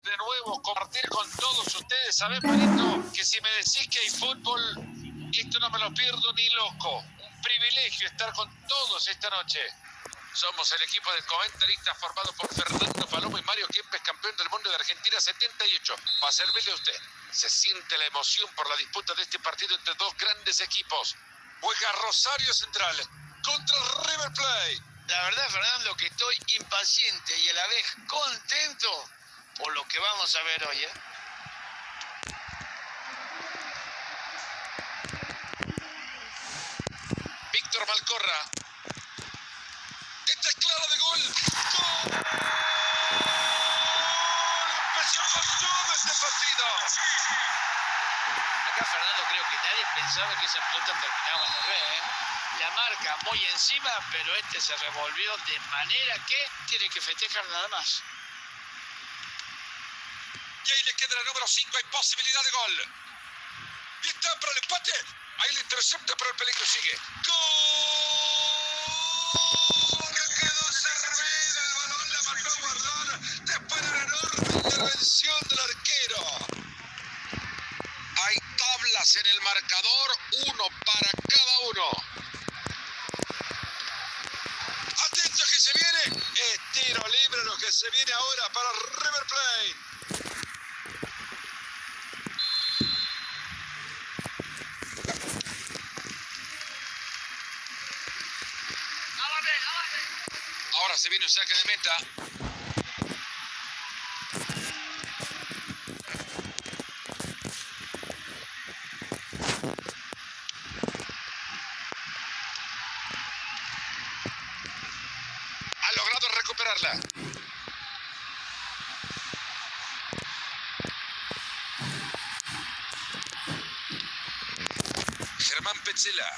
de nuevo compartir con todos ustedes. ¿Sabés, Marito? Que si me decís que hay fútbol, esto no me lo pierdo ni loco. Un privilegio estar con todos esta noche. Somos el equipo de comentaristas formado por Fernando Palomo y Mario Kempes, campeón del mundo de Argentina 78. Para servirle a usted, se siente la emoción por la disputa de este partido entre dos grandes equipos. Juega Rosario Central contra River Plate. La verdad, Fernando, que estoy impaciente y a la vez contento por lo que vamos a ver hoy, Víctor Malcorra. Esta es clara de gol. ¡Gol! Empezó con todo este partido. Acá, Fernando, creo que nadie pensaba que esa pelota terminaba en la red, La marca muy encima, pero este se revolvió de manera que tiene que festejar nada más. Y ahí le queda el número 5, hay posibilidad de gol. Y está para el empate. Ahí le intercepta, pero el peligro sigue. ¡Gol! Que quedó servido, el balón la mandó a guardar después de una enorme intervención del arquero. Hay tablas en el marcador, uno para cada uno. Atentos que se viene. Es tiro libre lo que se viene ahora para River Plate. Ahora se viene un saque de meta. Ha logrado recuperarla. Germán Petzela.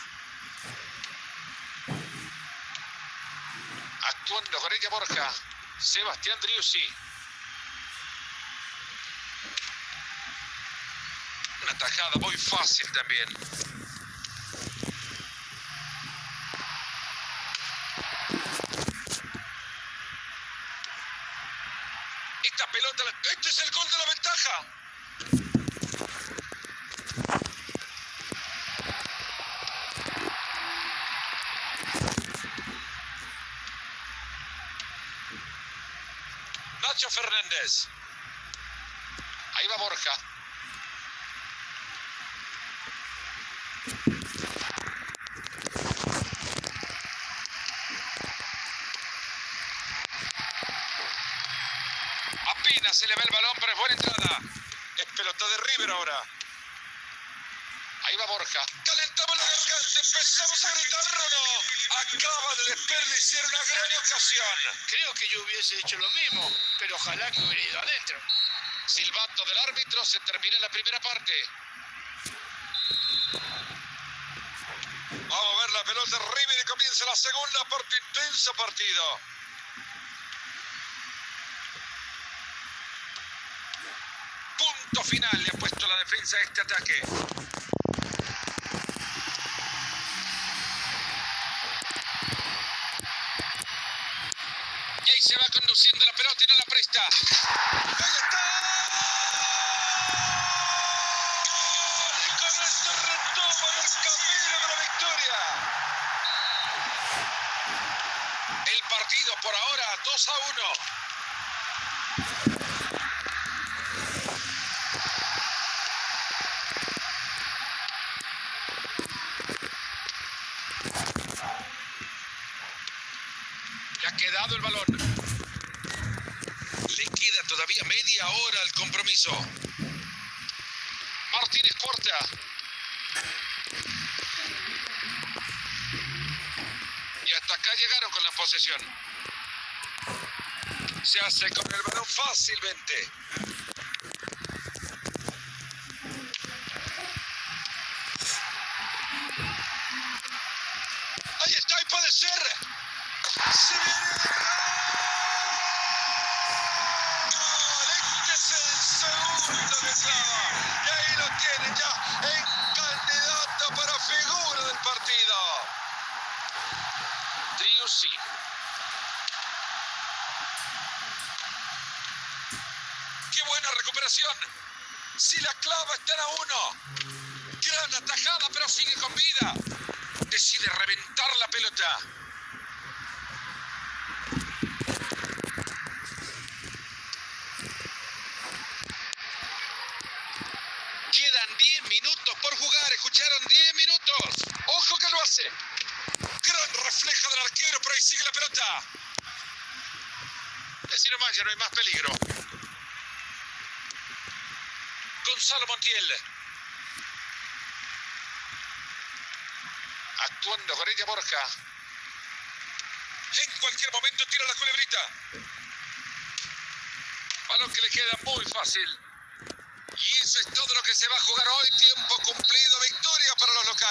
Actuando con ella Borja. Sebastián Driussi. Una tajada muy fácil también. Esta pelota, este es el gol de la ventaja. Nacho Fernández. Ahí va Borja. Apenas se le ve el balón, pero es buena entrada. Es pelota de River ahora. Ahí va Borja. Calentamos la garganta, empezamos a gritar, ¿o no? Acaba de desperdiciar una gran ocasión. Creo que yo hubiese hecho lo mismo, pero ojalá que hubiera ido adentro. Silbato del árbitro, se termina la primera parte. Vamos a ver la pelota de River y comienza la segunda parte, intenso partido. Punto final le ha puesto la defensa a este ataque. Y ahí se va conduciendo la pelota y no la presta. ¡Ahí está! ¡Gol! Y con esto retoma el camino de la victoria. El partido por ahora 2-1. Le ha quedado el balón. Le queda todavía media hora al compromiso. Martínez corta. Y hasta acá llegaron con la posesión. Se hace con el balón fácilmente. Ahí está y puede ser. Se viene. ¡Gol! Este es el segundo que clava. Y ahí lo tienen ya en candidato para figura del partido. Driussi. ¡Qué buena recuperación. Si la clava, están a 1. Gran atajada, pero sigue con vida. Decide reventar la pelota. Quedan 10 minutos por jugar. ¿Escucharon? 10 minutos. ¡Ojo que lo hace! Gran reflejo del arquero, pero ahí sigue la pelota. Decir nomás, ya no hay más peligro. Gonzalo Montiel. Actuando con ella Borja. En cualquier momento tira la culebrita. Balón que le queda muy fácil. Y eso es todo lo que se va a jugar hoy. Tiempo cumplido. Victoria para los locales.